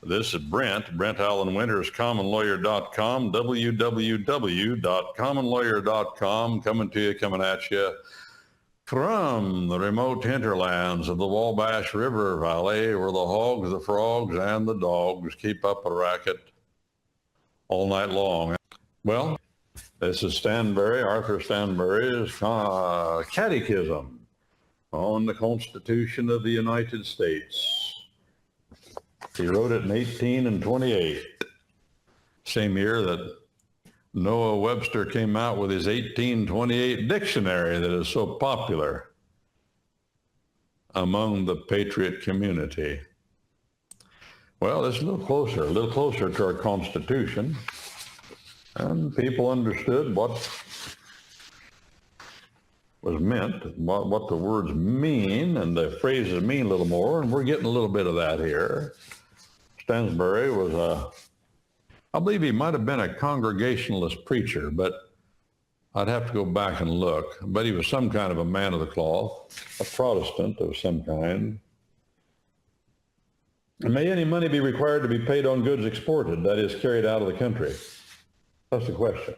This is Brent Allen Winters, commonlawyer.com, www.commonlawyer.com, coming at you from the remote hinterlands of the Wabash River Valley, where the hogs, the frogs, and the dogs keep up a racket all night long. Well, this is Stansbury, Arthur Stansbury's Catechism on the Constitution of the United States. He wrote it in 1828, same year that Noah Webster came out with his 1828 dictionary that is so popular among the patriot community. Well, it's a little closer to our Constitution, and people understood what was meant, what the words mean, and the phrases mean a little more, and we're getting a little bit of that here. Stansbury was I believe he might have been a Congregationalist preacher, but I'd have to go back and look. But he was some kind of a man of the cloth, a Protestant of some kind. May any money be required to be paid on goods exported, that is, carried out of the country? That's the question.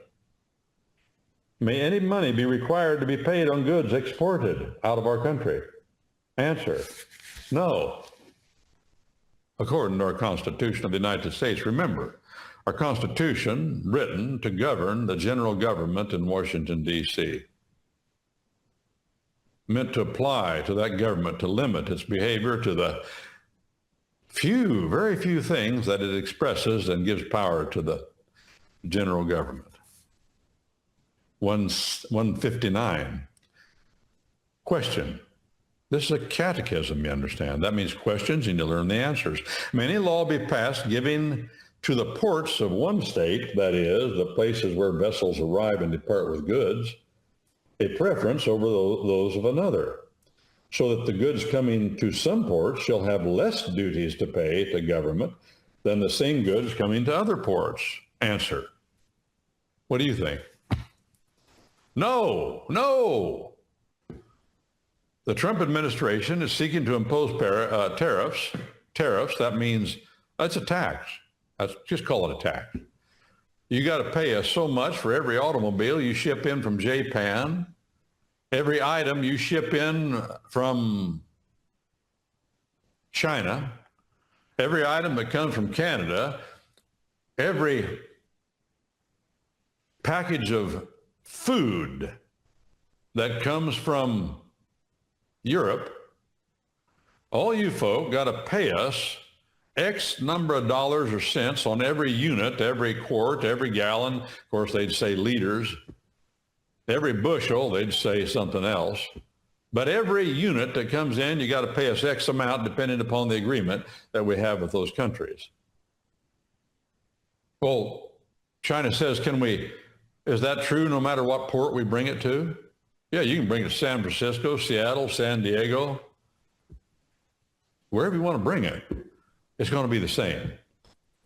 May any money be required to be paid on goods exported out of our country? Answer, no. According to our Constitution of the United States, remember, our Constitution written to govern the general government in Washington, D.C., meant to apply to that government to limit its behavior to the very few things that it expresses and gives power to the general government. 159. Question. This is a catechism, you understand. That means questions and you learn the answers. May any law be passed giving to the ports of one state, that is, the places where vessels arrive and depart with goods, a preference over those of another, so that the goods coming to some ports shall have less duties to pay to government than the same goods coming to other ports? Answer. What do you think? No. The Trump administration is seeking to impose tariffs. That means that's a tax. Just call it a tax. You got to pay us so much for every automobile you ship in from Japan, every item you ship in from China, every item that comes from Canada, every package of food that comes from Europe. All you folk got to pay us X number of dollars or cents on every unit, every quart, every gallon. Of course, they'd say liters. Every bushel, they'd say something else. But every unit that comes in, you got to pay us X amount depending upon the agreement that we have with those countries. Well, China says, is that true no matter what port we bring it to? Yeah, you can bring it to San Francisco, Seattle, San Diego, wherever you want to bring it. It's going to be the same.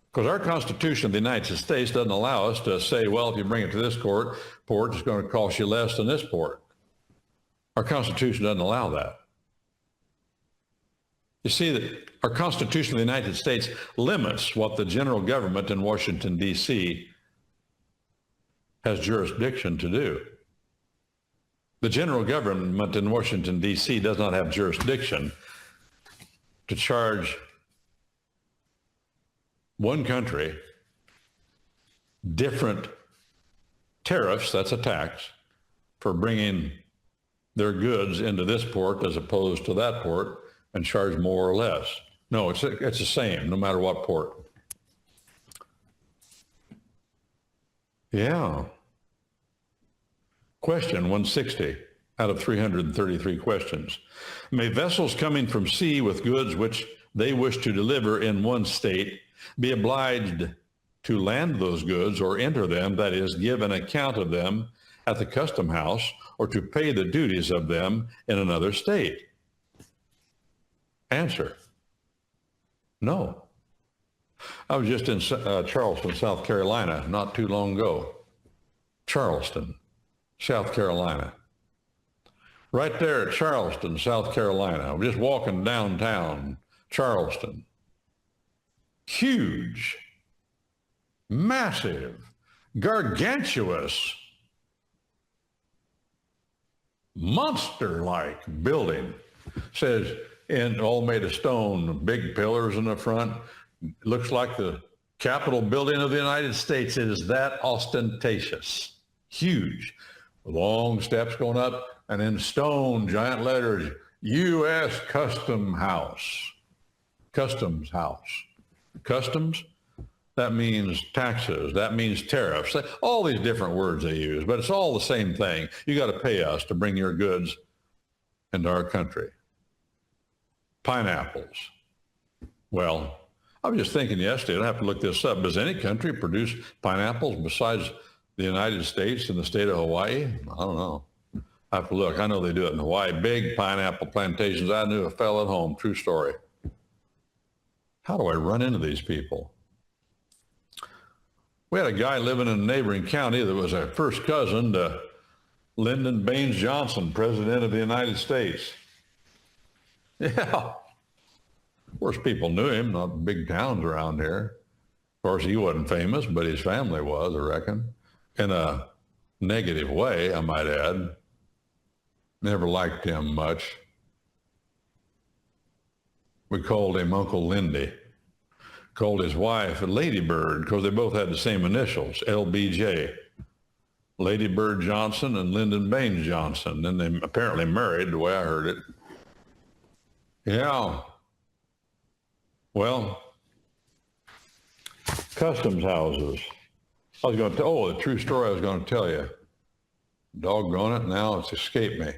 Because our Constitution of the United States doesn't allow us to say, well, if you bring it to this port, it's going to cost you less than this port. Our Constitution doesn't allow that. You see that our Constitution of the United States limits what the general government in Washington, D.C. has jurisdiction to do. The general government in Washington, D.C. does not have jurisdiction to charge one country different tariffs, that's a tax, for bringing their goods into this port as opposed to that port and charge more or less. No, it's the same no matter what port. Yeah. Question 160 out of 333 questions. May vessels coming from sea with goods which they wish to deliver in one state be obliged to land those goods or enter them, that is, give an account of them at the custom house, or to pay the duties of them in another state? Answer, no. I was just in Charleston, South Carolina, not too long ago. Charleston, South Carolina. Right there at Charleston, South Carolina. I'm just walking downtown Charleston. huge, massive, gargantuous, monster-like building. Says, and all made of stone, big pillars in the front. Looks like the Capitol building of the United States. It is that ostentatious, huge, long steps going up, and in stone, giant letters, U.S. Customs House. Customs House. Customs, that means taxes, that means tariffs, all these different words they use, but it's all the same thing. You got to pay us to bring your goods into our country. Pineapples. Well, I was just thinking yesterday, I'd have to look this up. Does any country produce pineapples besides the United States and the state of Hawaii? I don't know. I have to look. I know they do it in Hawaii. Big pineapple plantations. I knew a fellow at home. True story. How do I run into these people? We had a guy living in a neighboring county that was a first cousin to Lyndon Baines Johnson, President of the United States. Yeah. Of course, people knew him, not big towns around here. Of course, he wasn't famous, but his family was, I reckon. In a negative way, I might add. Never liked him much. We called him Uncle Lindy. Called his wife Lady Bird because they both had the same initials, LBJ. Lady Bird Johnson and Lyndon Baines Johnson. Then they apparently married, the way I heard it. Yeah. Well, customs houses. I was going to the true story I was going to tell you. Doggone it, now it's escaped me.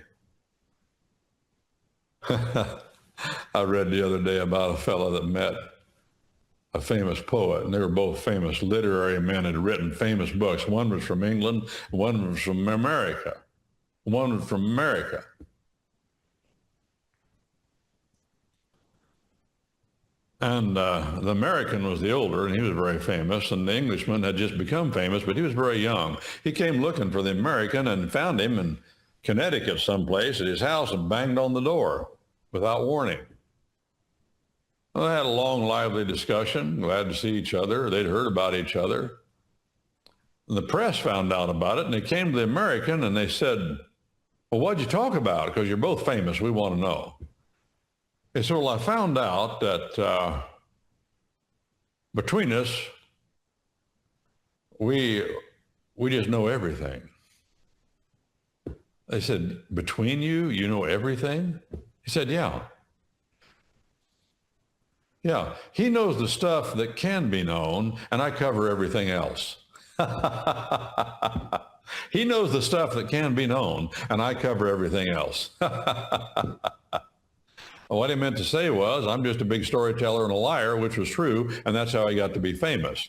I read the other day about a fellow that met a famous poet, and they were both famous literary men, had written famous books. One was from England, one was from America. One was from America. And the American was the older, and he was very famous, and the Englishman had just become famous, but he was very young. He came looking for the American and found him in Connecticut someplace at his house and banged on the door without warning. Well, they had a long, lively discussion, glad to see each other. They'd heard about each other. And the press found out about it, and they came to the American, and they said, well, what'd you talk about? Because you're both famous. We want to know. He said, well, I found out that between us, we just know everything. They said, between you, you know everything? He said, yeah. Yeah, he knows the stuff that can be known, and I cover everything else. He knows the stuff that can be known, and I cover everything else. What he meant to say was, I'm just a big storyteller and a liar, which was true, and that's how he got to be famous.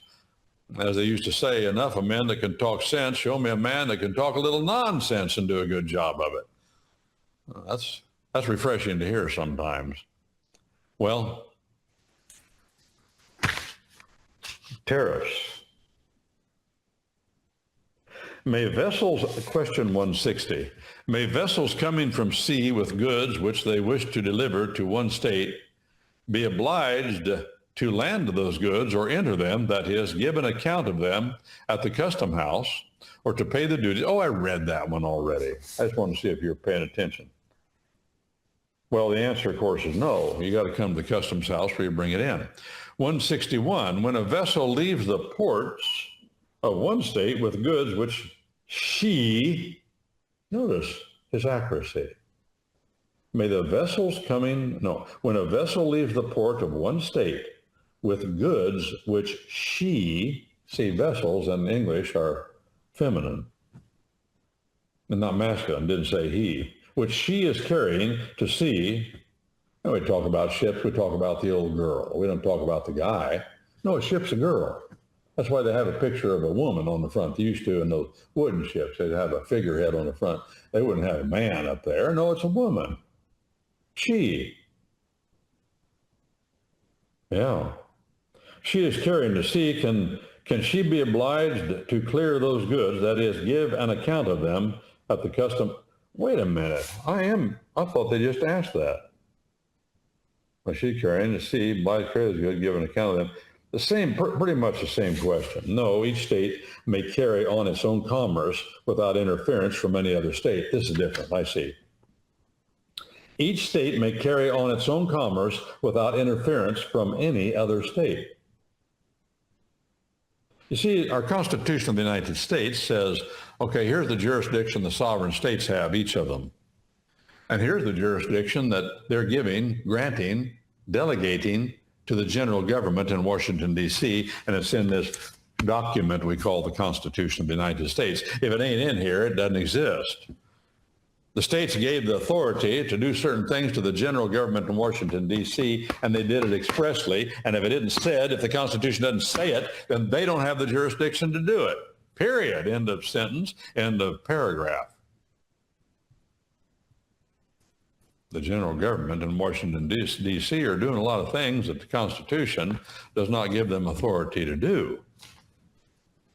As they used to say, enough of men that can talk sense, show me a man that can talk a little nonsense and do a good job of it. That's refreshing to hear sometimes. Well, tariffs. May vessels, question 160, may vessels coming from sea with goods which they wish to deliver to one state be obliged to land those goods or enter them, that is, give an account of them at the custom house, or to pay the duties? Oh, I read that one already. I just want to see if you're paying attention. Well, the answer, of course, is no. You got to come to the customs house where you bring it in. 161, when a vessel leaves the ports of one state with goods which she, notice his accuracy. May the vessels coming, no, when a vessel leaves the port of one state with goods which she, see, vessels in English are feminine and not masculine, didn't say he, which she is carrying to sea. And we talk about ships, we talk about the old girl. We don't talk about the guy. No, a ship's a girl. That's why they have a picture of a woman on the front. They used to in those wooden ships. They'd have a figurehead on the front. They wouldn't have a man up there. No, it's a woman. She. Yeah. She is carrying to sea. Can she be obliged to clear those goods, that is, give an account of them at the custom? Wait a minute. I thought they just asked that. Was she carrying to sea, obliged to clear those goods, give an account of them Pretty much the same question. No, each state may carry on its own commerce without interference from any other state. This is different, I see. Each state may carry on its own commerce without interference from any other state. You see, our Constitution of the United States says, okay, here's the jurisdiction the sovereign states have, each of them. And here's the jurisdiction that they're granting, delegating to the general government in Washington, D.C., and it's in this document we call the Constitution of the United States. If it ain't in here, it doesn't exist. The states gave the authority to do certain things to the general government in Washington, D.C., and they did it expressly. And if it isn't said, if the Constitution doesn't say it, then they don't have the jurisdiction to do it. Period. End of sentence. End of paragraph. The general government in Washington, D.C. are doing a lot of things that the Constitution does not give them authority to do.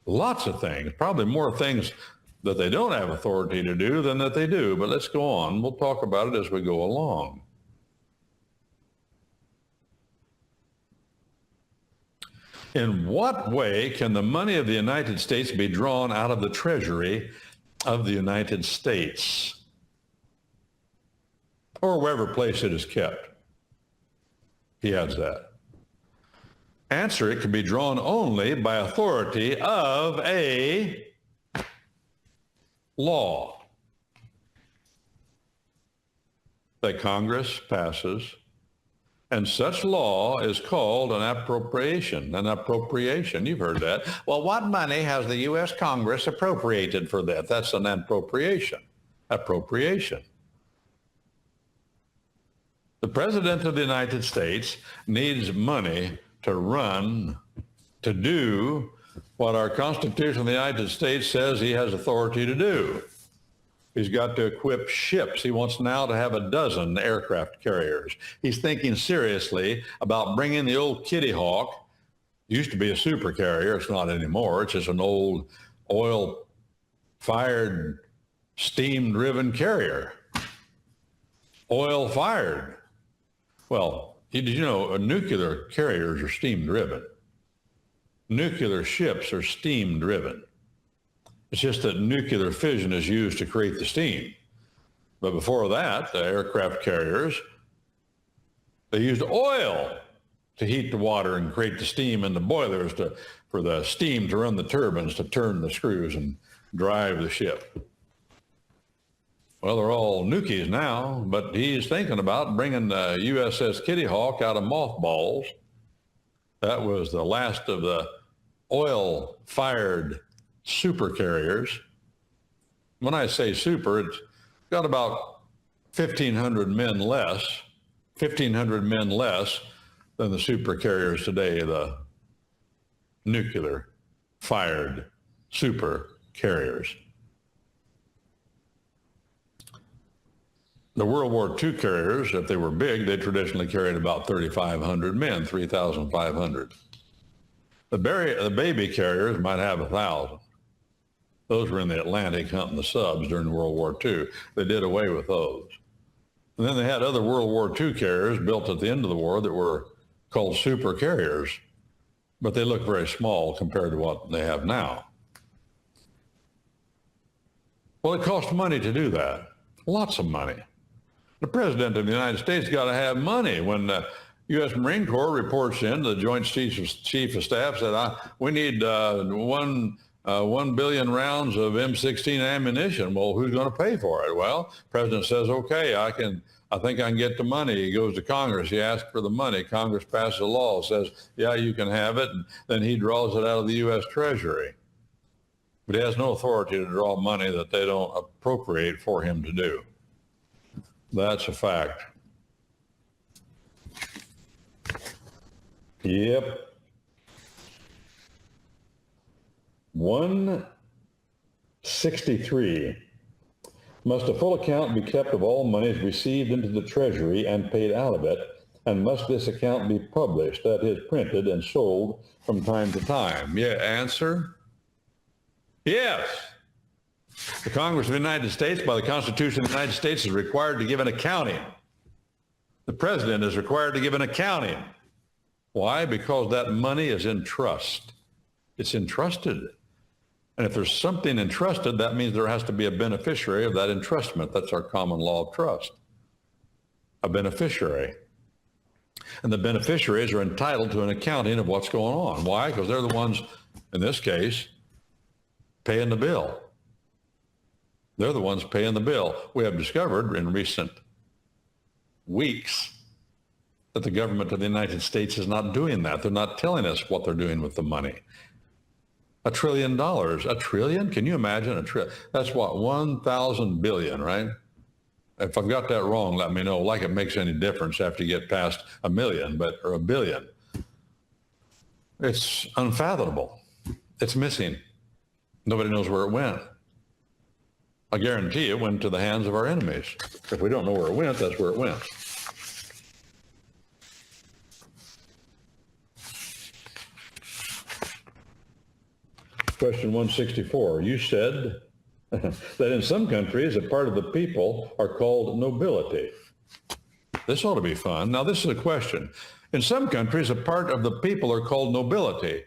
Lots of things, probably more things that they don't have authority to do than that they do. But let's go on. We'll talk about it as we go along. In what way can the money of the United States be drawn out of the treasury of the United States, or wherever place it is kept? He adds that. Answer, it can be drawn only by authority of a law that Congress passes, and such law is called an appropriation. An appropriation, you've heard that. Well, what money has the U.S. Congress appropriated for that? That's an appropriation. Appropriation. The President of the United States needs money to do what our Constitution of the United States says he has authority to do. He's got to equip ships. He wants now to have 12 aircraft carriers. He's thinking seriously about bringing the old Kitty Hawk. It used to be a super carrier. It's not anymore. It's just an old oil-fired, steam-driven carrier. Oil-fired. Well, did you know nuclear carriers are steam-driven? Nuclear ships are steam-driven. It's just that nuclear fission is used to create the steam. But before that, the aircraft carriers, they used oil to heat the water and create the steam in the boilers for the steam to run the turbines to turn the screws and drive the ship. Well, they're all nukies now, but he's thinking about bringing the USS Kitty Hawk out of mothballs. That was the last of the oil-fired super carriers. When I say super, it's got about 1,500 men less than the super carriers today, the nuclear-fired super carriers. The World War II carriers, if they were big, they traditionally carried about 3,500 men, 3,500. The baby carriers might have 1,000. Those were in the Atlantic hunting the subs during World War II. They did away with those. And then they had other World War II carriers built at the end of the war that were called super carriers, but they look very small compared to what they have now. Well, it costs money to do that, lots of money. The President of the United States got to have money. When the U.S. Marine Corps reports in, the Joint Chief of Staff said, we need 1 billion rounds of M16 ammunition. Well, who's going to pay for it? Well, the President says, okay, I think I can get the money. He goes to Congress. He asks for the money. Congress passes a law, says, yeah, you can have it. And then he draws it out of the U.S. Treasury. But he has no authority to draw money that they don't appropriate for him to do. That's a fact. Yep. 163. Must a full account be kept of all monies received into the treasury and paid out of it, and must this account be published, that is, printed and sold from time to time? Yeah, answer? Yes. The Congress of the United States, by the Constitution of the United States, is required to give an accounting. The President is required to give an accounting Why? Because that money is in trust. It's entrusted. And if there's something entrusted, that means there has to be a beneficiary of that entrustment. That's our common law of trust. A beneficiary. And the beneficiaries are entitled to an accounting of what's going on. Why? Because they're the ones, in this case, paying the bill. They're the ones paying the bill. We have discovered in recent weeks that the government of the United States is not doing that. They're not telling us what they're doing with the money. $1 trillion. A trillion? Can you imagine a trillion? That's what, 1,000 billion, right? If I've got that wrong, let me know. Like it makes any difference after you get past a million, or a billion. It's unfathomable. It's missing. Nobody knows where it went. I guarantee it went to the hands of our enemies. If we don't know where it went, that's where it went. Question 164. You said that in some countries, a part of the people are called nobility. This ought to be fun. Now, this is a question. In some countries, a part of the people are called nobility.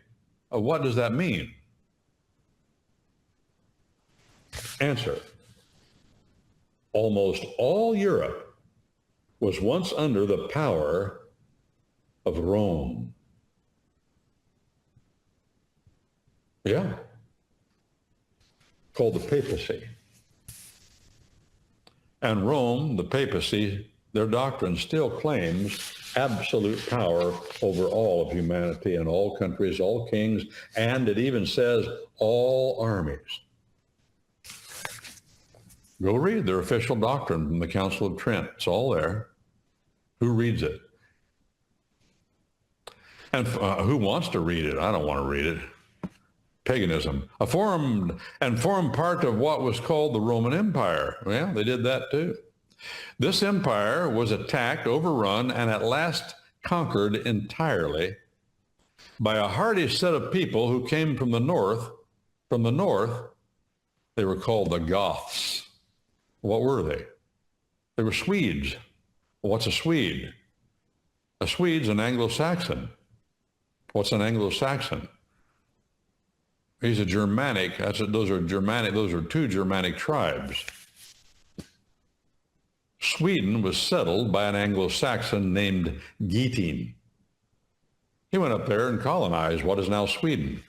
What does that mean? Answer. Almost all Europe was once under the power of Rome. Yeah. Called the papacy. And Rome, the papacy, their doctrine still claims absolute power over all of humanity and all countries, all kings, and it even says all armies. Go read their official doctrine from the Council of Trent. It's all there. Who reads it? And who wants to read it? I don't want to read it. Paganism, formed part of what was called the Roman Empire. Well, they did that too. This empire was attacked, overrun, and at last conquered entirely by a hardy set of people who came from the north. From the north, they were called the Goths. What were they? They were Swedes. What's a Swede? A Swede's an Anglo-Saxon. What's an Anglo-Saxon? He's a Germanic. Those are two Germanic tribes. Sweden was settled by an Anglo-Saxon named Geating. He went up there and colonized what is now Sweden.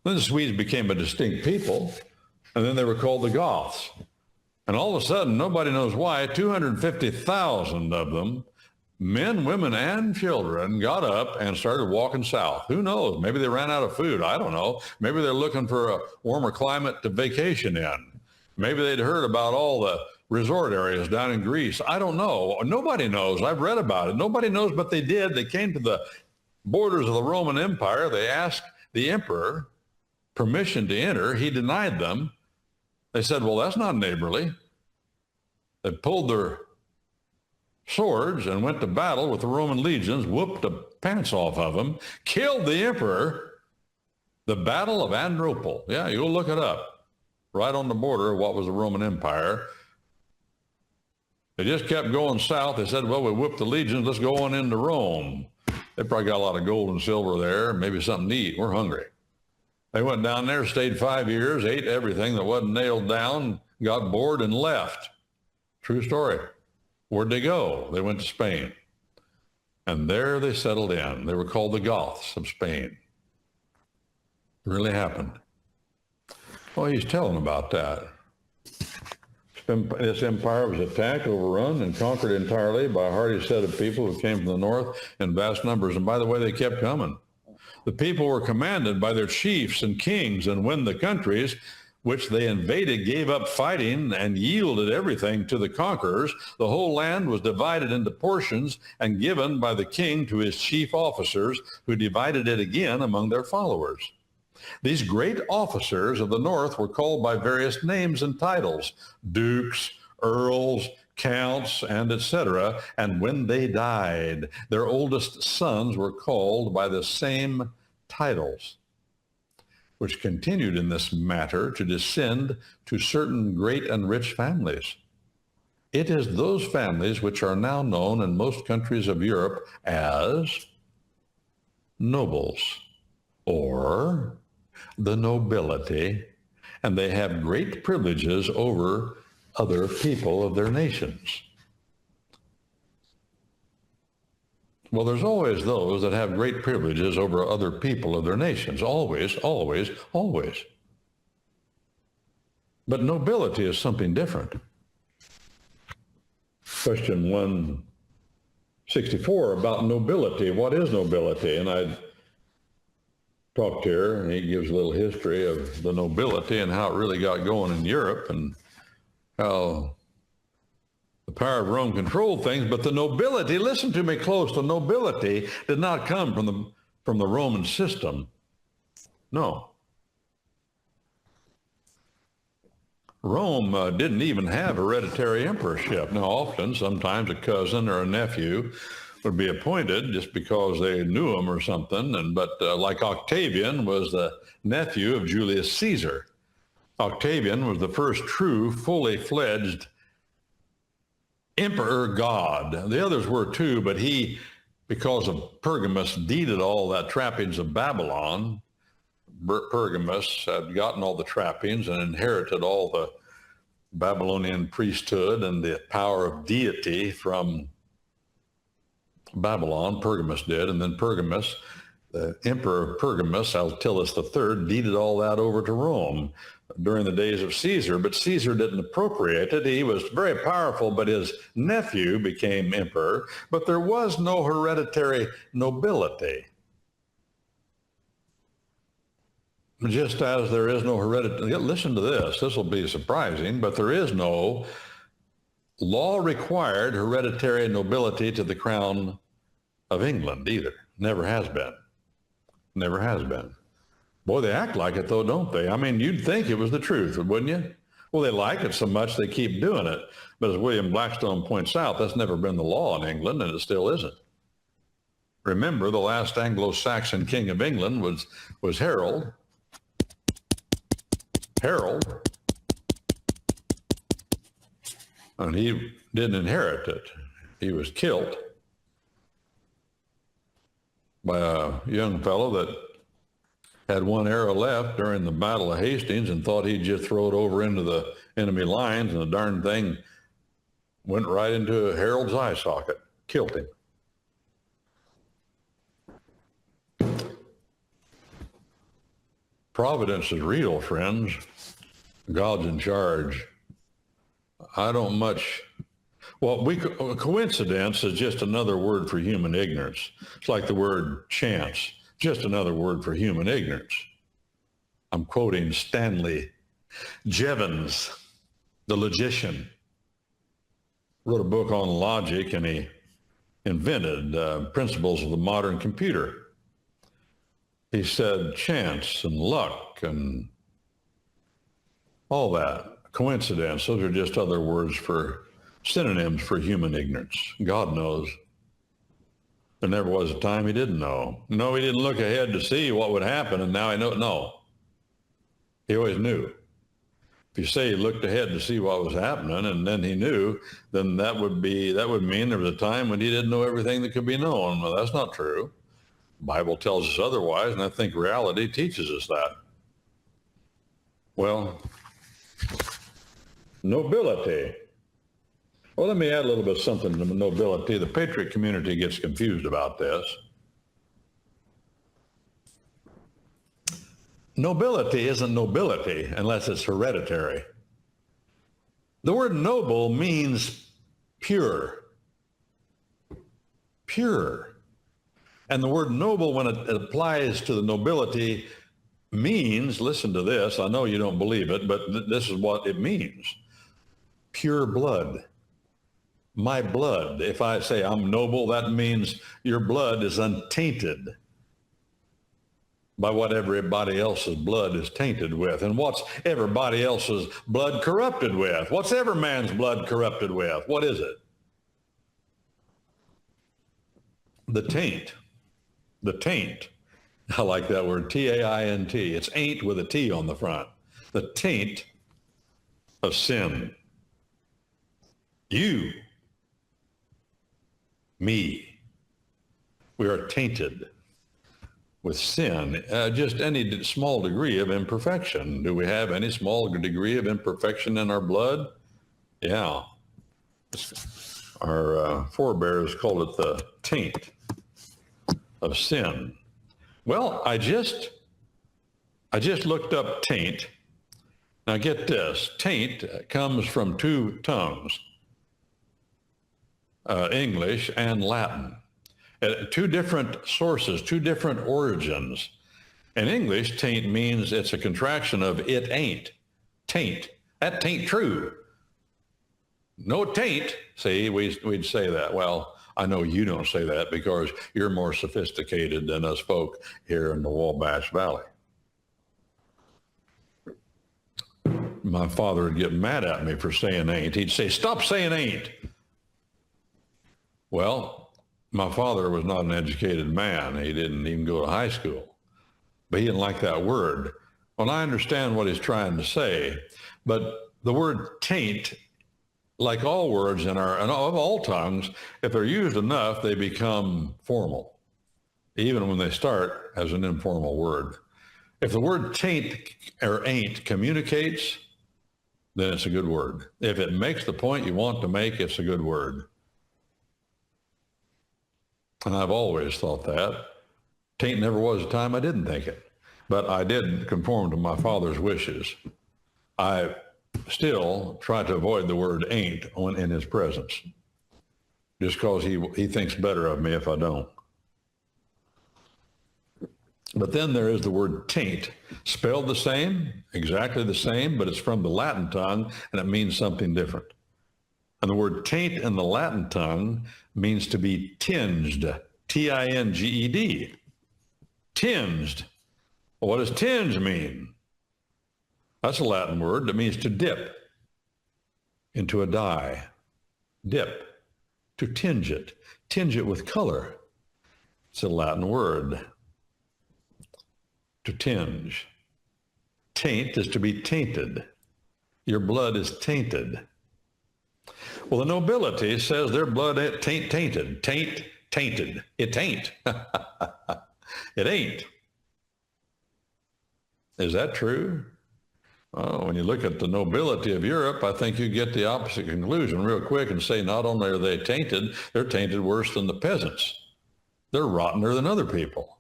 Then the Swedes became a distinct people, and then they were called the Goths. And all of a sudden, nobody knows why, 250,000 of them, men, women, and children, got up and started walking south. Who knows? Maybe they ran out of food. I don't know. Maybe they're looking for a warmer climate to vacation in. Maybe they'd heard about all the resort areas down in Greece. I don't know. Nobody knows. I've read about it. Nobody knows, but they did. They came to the borders of the Roman Empire. They asked the emperor permission to enter. He denied them. They said, well, that's not neighborly. They pulled their swords and went to battle with the Roman legions, whooped the pants off of them, killed the emperor. The Battle of Andropol. Yeah, you'll look it up. Right on the border of what was the Roman Empire. They just kept going south. They said, well, we whooped the legions. Let's go on into Rome. They probably got a lot of gold and silver there, maybe something to eat. We're hungry. They went down there, stayed 5 years, ate everything that wasn't nailed down, got bored and left. True story. Where'd they go? They went to Spain. And there they settled in. They were called the Goths of Spain. It really happened. Well, he's telling about that. This empire was attacked, overrun, and conquered entirely by a hardy set of people who came from the north in vast numbers. And by the way, they kept coming. The people were commanded by their chiefs and kings, and when the countries which they invaded gave up fighting and yielded everything to the conquerors, the whole land was divided into portions and given by the king to his chief officers, who divided it again among their followers. These great officers of the north were called by various names and titles, dukes, earls, counts, and etc. And when they died, their oldest sons were called by the same titles, which continued in this matter to descend to certain great and rich families. It is those families which are now known in most countries of Europe as nobles, or the nobility, and they have great privileges over other people of their nations. Well, there's always those that have great privileges over other people of their nations. Always, always, always. But nobility is something different. Question 164 about nobility. What is nobility? And I talked here, and he gives a little history of the nobility and how it really got going in Europe and how the power of Rome controlled things. But the nobility, listen to me close, the nobility did not come from the Roman system. No. Rome didn't even have hereditary emperorship. Now, often, sometimes a cousin or a nephew would be appointed just because they knew him or something. But like Octavian was the nephew of Julius Caesar. Octavian was the first true, fully fledged emperor god. The others were too, but he, because of Pergamus, deeded all that trappings of Babylon. Pergamus had gotten all the trappings and inherited all the Babylonian priesthood and the power of deity from Babylon. Pergamus did, and then Pergamus, the emperor of Pergamus, Attalus III, deeded all that over to Rome during the days of Caesar, but Caesar didn't appropriate it. He was very powerful, but his nephew became emperor, but there was no hereditary nobility. Just as there is no hereditary, listen to this, this will be surprising, but there is no law-required hereditary nobility to the crown of England either. Never has been. Never has been. Boy, they act like it though, don't they? I mean, you'd think it was the truth, wouldn't you? Well, they like it so much they keep doing it. But as William Blackstone points out, that's never been the law in England, and it still isn't. Remember, the last Anglo-Saxon king of England was Harold. And he didn't inherit it. He was killed by a young fellow that had one arrow left during the Battle of Hastings and thought he'd just throw it over into the enemy lines, and the darn thing went right into Harold's eye socket, killed him. Providence is real, friends. God's in charge. Coincidence is just another word for human ignorance. It's like the word chance, just another word for human ignorance. I'm quoting Stanley Jevons, the logician. Wrote a book on logic, and he invented principles of the modern computer. He said chance and luck and all that. Coincidence, those are just other words for synonyms for human ignorance. God knows. There never was a time he didn't know. No, he didn't look ahead to see what would happen, and now I know. No. He always knew. If you say he looked ahead to see what was happening and then he knew, then that would mean there was a time when he didn't know everything that could be known. Well, that's not true. The Bible tells us otherwise, and I think reality teaches us that. Well, nobility. Well, let me add a little bit of something to nobility. The patriot community gets confused about this. Nobility isn't nobility unless it's hereditary. The word noble means pure. Pure. And the word noble, when it applies to the nobility, means, listen to this, I know you don't believe it, but this is what it means. Pure blood. My blood. If I say I'm noble, that means your blood is untainted by what everybody else's blood is tainted with. And what's everybody else's blood corrupted with? What's every man's blood corrupted with? What is it? The taint. The taint. I like that word, T-A-I-N-T. It's ain't with a T on the front. The taint of sin. You, me, we are tainted with sin, just any small degree of imperfection. Do we have any small degree of imperfection in our blood? Yeah. Our forebears called it the taint of sin. Well, I just looked up taint. Now get this, taint comes from two tongues, English and Latin. Two different sources, two different origins. In English, taint means it's a contraction of it ain't. Taint. That tain't true. No taint. See, we'd say that. Well, I know you don't say that because you're more sophisticated than us folk here in the Wabash Valley. My father would get mad at me for saying ain't. He'd say, stop saying ain't. Well, my father was not an educated man. He didn't even go to high school. But he didn't like that word. Well, I understand what he's trying to say, but the word taint, like all words of all tongues, if they're used enough, they become formal, even when they start as an informal word. If the word taint or ain't communicates, then it's a good word. If it makes the point you want to make, it's a good word. And I've always thought that. Taint never was a time I didn't think it, but I did conform to my father's wishes. I still try to avoid the word ain't when in his presence, just because he thinks better of me if I don't. But then there is the word taint, spelled the same, exactly the same, but it's from the Latin tongue, and it means something different. And the word taint in the Latin tongue means to be tinged, T-I-N-G-E-D, tinged. Well, what does tinge mean? That's a Latin word that means to dip into a dye, dip, to tinge it with color. It's a Latin word. To tinge. Taint is to be tainted. Your blood is tainted. Well, the nobility says their blood ain't tainted. Tainted. It ain't. It ain't. Is that true? Well, when you look at the nobility of Europe, I think you get the opposite conclusion real quick and say not only are they tainted, they're tainted worse than the peasants. They're rottener than other people.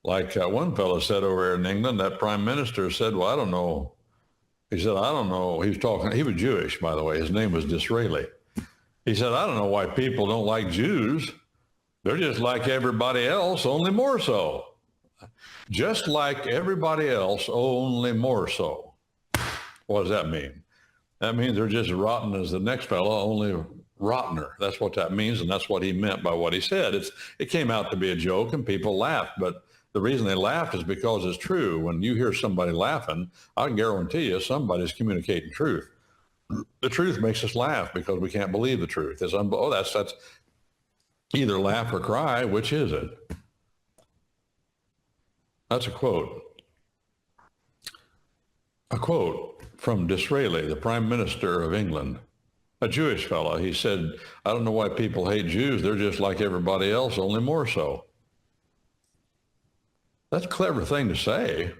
Like one fellow said over here in England, that prime minister said, well, I don't know. He said, I don't know. He was Jewish, by the way. His name was Disraeli. He said, I don't know why people don't like Jews. They're just like everybody else, only more so. Just like everybody else, only more so. What does that mean? That means they're just rotten as the next fellow, only rottener. That's what that means, and that's what he meant by what he said. It came out to be a joke, and people laughed, but the reason they laughed is because it's true. When you hear somebody laughing, I can guarantee you somebody's communicating truth. The truth makes us laugh because we can't believe the truth. That's either laugh or cry. Which is it? That's a quote. A quote from Disraeli, the Prime Minister of England, a Jewish fellow. He said, I don't know why people hate Jews. They're just like everybody else, only more so. That's a clever thing to say.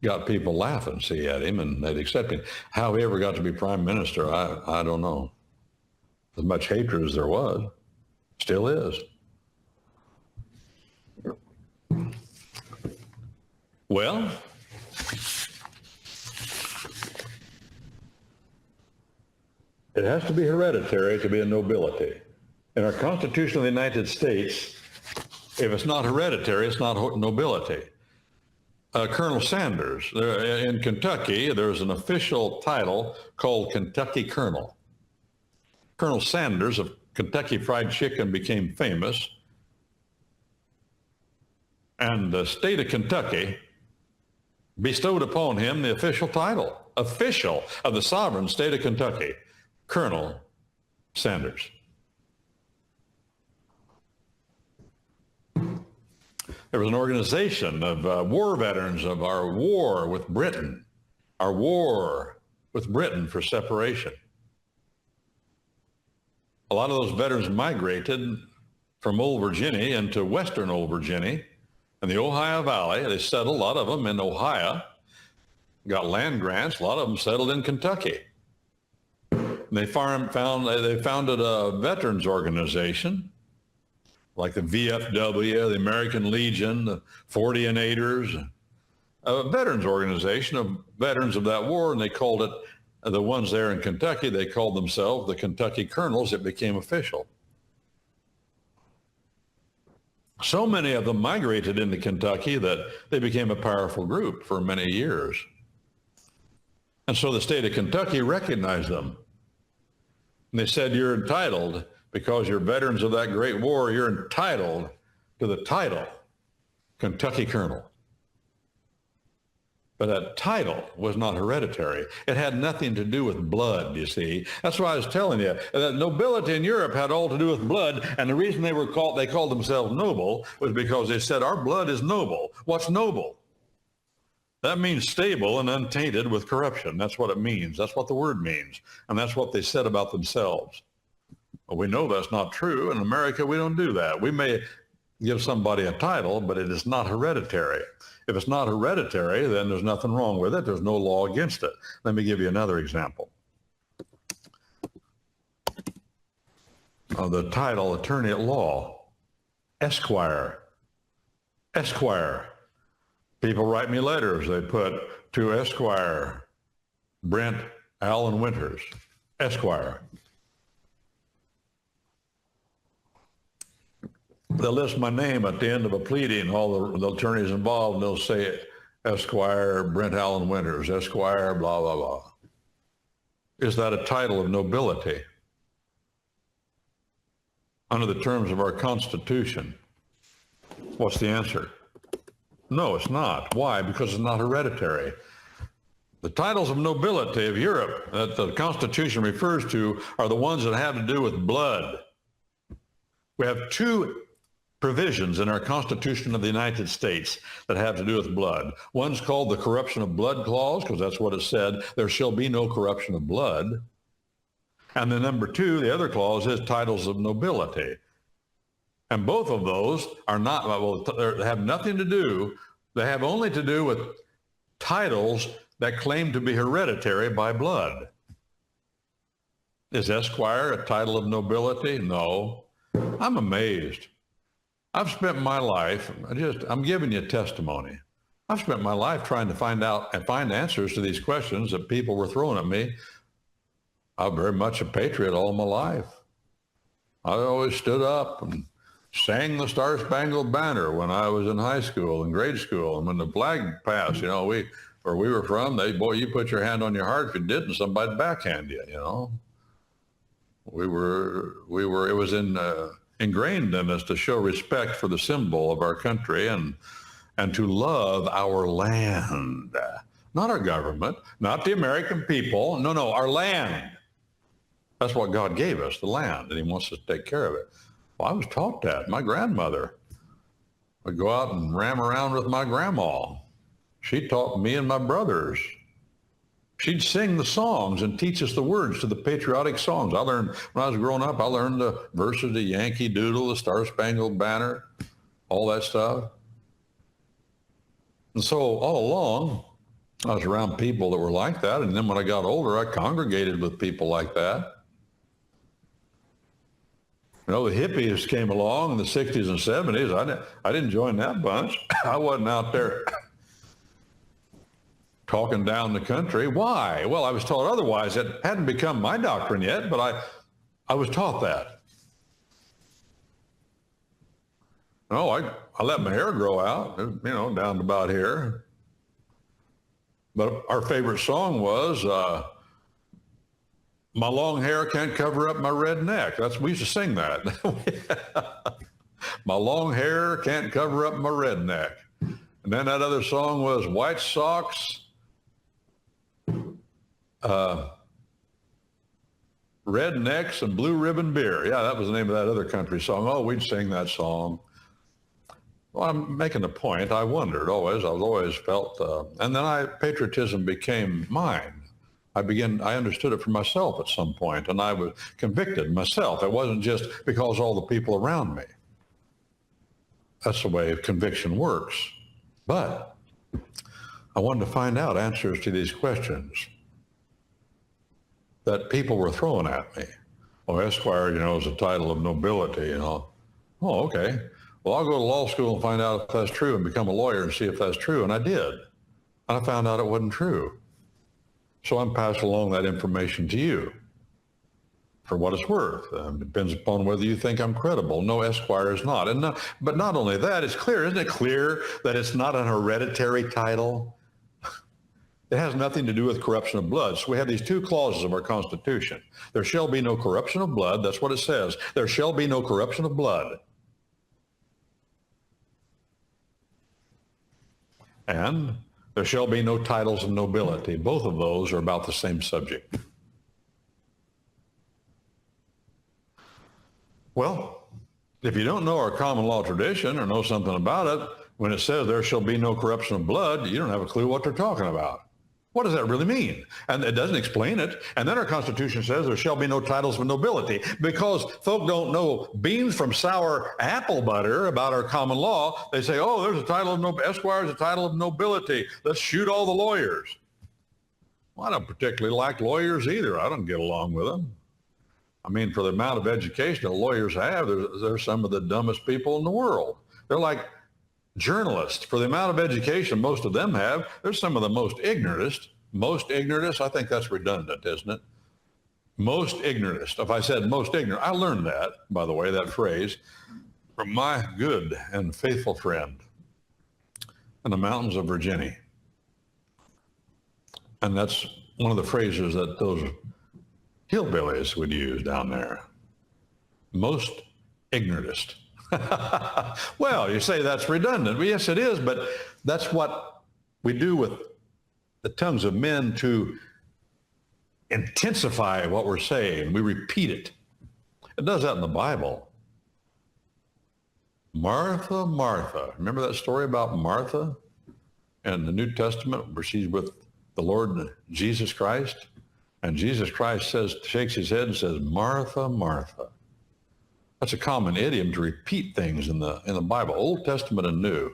Got people laughing, see, at him, and they'd accept him. How he ever got to be prime minister, I don't know. As much hatred as there was, still is. Well, it has to be hereditary to be a nobility. In our Constitution of the United States, if it's not hereditary, it's not nobility. Colonel Sanders, in Kentucky, there's an official title called Kentucky Colonel. Colonel Sanders of Kentucky Fried Chicken became famous, and the state of Kentucky bestowed upon him the official title, official of the sovereign state of Kentucky, Colonel Sanders. There was an organization of war veterans of our war with Britain for separation. A lot of those veterans migrated from Old Virginia into Western Old Virginia in the Ohio Valley. They settled, a lot of them in Ohio, got land grants. A lot of them settled in Kentucky. And they founded a veterans organization like the VFW, the American Legion, the 40-Naters, a veterans organization of veterans of that war, and they called it, the ones there in Kentucky, they called themselves the Kentucky Colonels. It became official. So many of them migrated into Kentucky that they became a powerful group for many years. And so the state of Kentucky recognized them. And they said, you're entitled, because you're veterans of that great war, you're entitled to the title, Kentucky Colonel. But that title was not hereditary. It had nothing to do with blood, you see. That's why I was telling you, that nobility in Europe had all to do with blood, and the reason they called themselves noble was because they said, our blood is noble. What's noble? That means stable and untainted with corruption. That's what it means. That's what the word means. And that's what they said about themselves. Well, we know that's not true. In America, we don't do that. We may give somebody a title, but it is not hereditary. If it's not hereditary, then there's nothing wrong with it. There's no law against it. Let me give you another example. The title, attorney at law, Esquire. Esquire. People write me letters. They put to Esquire, Brent Allen Winters, Esquire. They'll list my name at the end of a pleading, all the attorneys involved, and they'll say Esquire Brent Allen Winters, Esquire, blah, blah, blah. Is that a title of nobility? Under the terms of our Constitution, what's the answer? No, it's not. Why? Because it's not hereditary. The titles of nobility of Europe that the Constitution refers to are the ones that have to do with blood. We have two provisions in our Constitution of the United States that have to do with blood. One's called the corruption of blood clause, because that's what it said. There shall be no corruption of blood. And then number two, the other clause is titles of nobility. And both of those are not, well, they have nothing to do, they have only to do with titles that claim to be hereditary by blood. Is Esquire a title of nobility? No. I'm amazed. I've spent my life, I'm giving you testimony. I've spent my life trying to find out and find answers to these questions that people were throwing at me. I'm very much a patriot all my life. I always stood up and sang the Star-Spangled Banner when I was in high school and grade school. And when the flag passed, you know, where we were from, boy, you put your hand on your heart. If you didn't, somebody'd backhand you, you know. It was ingrained in us to show respect for the symbol of our country and to love our land. Not our government, not the American people. No, our land. That's what God gave us, the land, and he wants us to take care of it. Well, I was taught that. My grandmother would go out and ram around with my grandma. She taught me and my brothers. She'd sing the songs and teach us the words to the patriotic songs. I learned, when I was growing up, I learned the verses of Yankee Doodle, the Star-Spangled Banner, all that stuff. And so all along, I was around people that were like that. And then when I got older, I congregated with people like that. You know, the hippies came along in the 60s and 70s. I didn't join that bunch. I wasn't out there talking down the country. Why? Well, I was taught otherwise. It hadn't become my doctrine yet, but I was taught that. No, I let my hair grow out, you know, down to about here. But our favorite song was, my long hair can't cover up my red neck. We used to sing that. My long hair can't cover up my red neck. And then that other song was White Socks, Rednecks and Blue Ribbon Beer. Yeah, that was the name of that other country song. Oh, we'd sing that song. Well, I'm making a point. I wondered always. I was always felt, and then patriotism became mine. I understood it for myself at some point, and I was convicted myself. It wasn't just because all the people around me. That's the way conviction works. But I wanted to find out answers to these questions that people were throwing at me. Well, Esquire, is a title of nobility, Oh, okay. Well, I'll go to law school and find out if that's true and become a lawyer and see if that's true. And I did. And I found out it wasn't true. So I'm passing along that information to you for what it's worth. It depends upon whether you think I'm credible. No, Esquire is not. But not only that, it's clear. Isn't it clear that it's not an hereditary title? It has nothing to do with corruption of blood. So we have these two clauses of our Constitution. There shall be no corruption of blood. That's what it says. There shall be no corruption of blood. And there shall be no titles of nobility. Both of those are about the same subject. Well, if you don't know our common law tradition or know something about it, when it says there shall be no corruption of blood, you don't have a clue what they're talking about. What does that really mean? And it doesn't explain it. And then our Constitution says there shall be no titles of nobility, because folk don't know beans from sour apple butter about our common law. They say, oh, there's a title of Esquire is a title of nobility. Let's shoot all the lawyers. Well, I don't particularly like lawyers either. I don't get along with them. I mean, for the amount of education that lawyers have, they're some of the dumbest people in the world. They're like journalists. For the amount of education most of them have, they're some of the most ignorantest. I think that's redundant, isn't it? Most ignorantest. If I said most ignorant, I learned that, by the way, that phrase, from my good and faithful friend in the mountains of Virginia. And that's one of the phrases that those hillbillies would use down there. Most ignorantest. Well, you say that's redundant. Well, yes, it is, but that's what we do with the tongues of men to intensify what we're saying. We repeat it. It does that in the Bible. Martha, Martha. Remember that story about Martha in the New Testament where she's with the Lord Jesus Christ? And Jesus Christ shakes his head and says, Martha, Martha. That's a common idiom to repeat things in the Bible, Old Testament and New.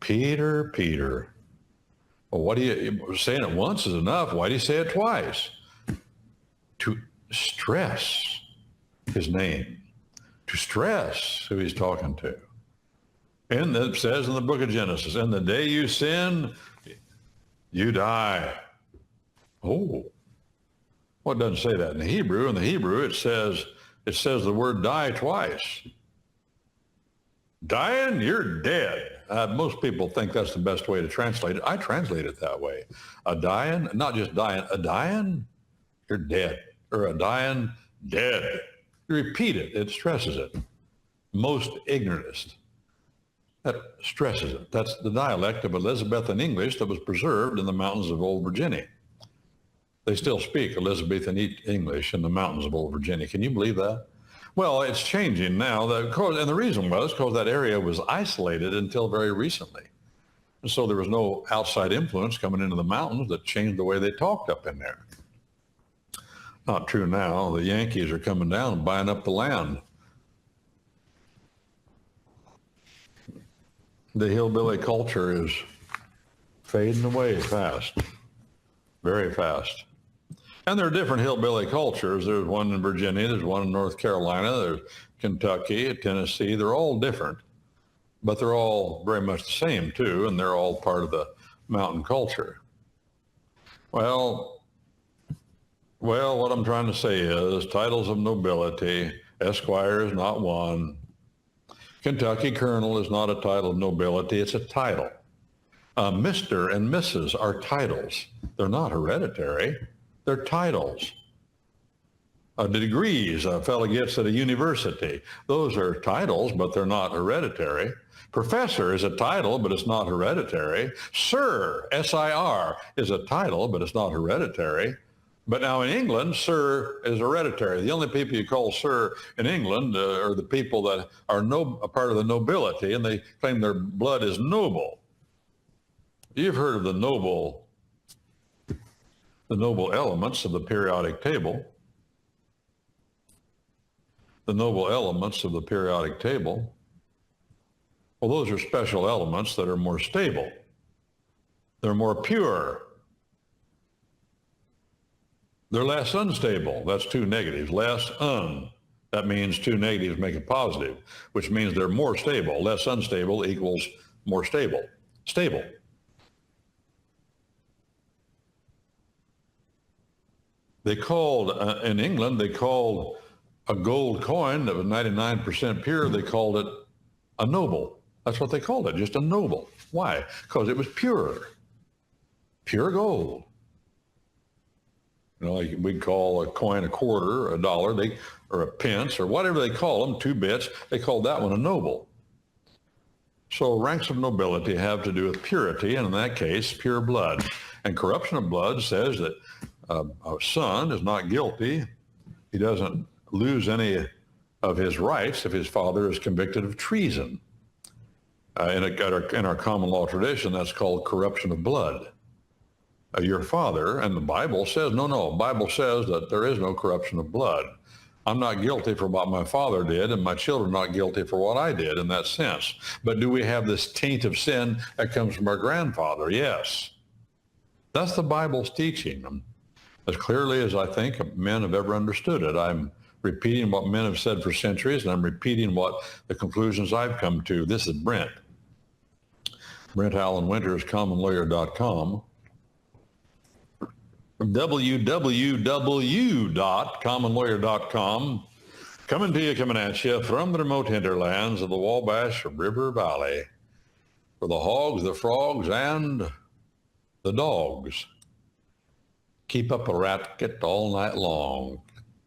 Peter, Peter. Well, saying it once is enough. Why do you say it twice? To stress his name, to stress who he's talking to. And it says in the book of Genesis, and the day you sin, you die. Oh. Well, it doesn't say that in the Hebrew. In the Hebrew, it says the word die twice. Dying, you're dead. Most people think that's the best way to translate it. I translate it that way. A dying, not just dying, a dying, you're dead. Or a dying, dead. You repeat it, it stresses it. Most ignorantest. That stresses it. That's the dialect of Elizabethan English that was preserved in the mountains of Old Virginia. They still speak Elizabethan English in the mountains of Old Virginia. Can you believe that? Well, it's changing now. And the reason was because that area was isolated until very recently. And so there was no outside influence coming into the mountains that changed the way they talked up in there. Not true now. The Yankees are coming down and buying up the land. The hillbilly culture is fading away fast, very fast. And there are different hillbilly cultures. There's one in Virginia, there's one in North Carolina, there's Kentucky, Tennessee. They're all different, but they're all very much the same too, and they're all part of the mountain culture. Well, what I'm trying to say is titles of nobility, Esquire is not one. Kentucky Colonel is not a title of nobility, it's a title. Mr. and Mrs. are titles. They're not hereditary. They're titles. The degrees a fellow gets at a university, those are titles, but they're not hereditary. Professor is a title, but it's not hereditary. Sir, S-I-R, is a title, but it's not hereditary. But now in England, sir is hereditary. The only people you call sir in England are the people that are a part of the nobility, and they claim their blood is noble. You've heard of the noble elements of the periodic table. The noble elements of the periodic table. Well, those are special elements that are more stable. They're more pure. They're less unstable. That's two negatives. Less un. That means two negatives make a positive, which means they're more stable. Less unstable equals more stable. Stable. They called, in England, they called a gold coin that was 99% pure, they called it a noble. That's what they called it, just a noble. Why? Because it was pure. Pure gold. You know, like we'd call a coin a quarter, a dollar, or a pence, or whatever they call them, 2 bits, they called that one a noble. So ranks of nobility have to do with purity, and in that case, pure blood. And corruption of blood says that a son is not guilty. He doesn't lose any of his rights if his father is convicted of treason. In our common law tradition, that's called corruption of blood. Your father, and the Bible says, no, Bible says that there is no corruption of blood. I'm not guilty for what my father did, and my children are not guilty for what I did in that sense. But do we have this taint of sin that comes from our grandfather? Yes. That's the Bible's teaching. As clearly as I think men have ever understood it. I'm repeating what men have said for centuries, and I'm repeating what the conclusions I've come to. This is Brent. Brent Allen Winters, commonlawyer.com. www.commonlawyer.com. Coming at you from the remote hinterlands of the Wabash River Valley, where the hogs, the frogs, and the dogs keep up a racket all night long.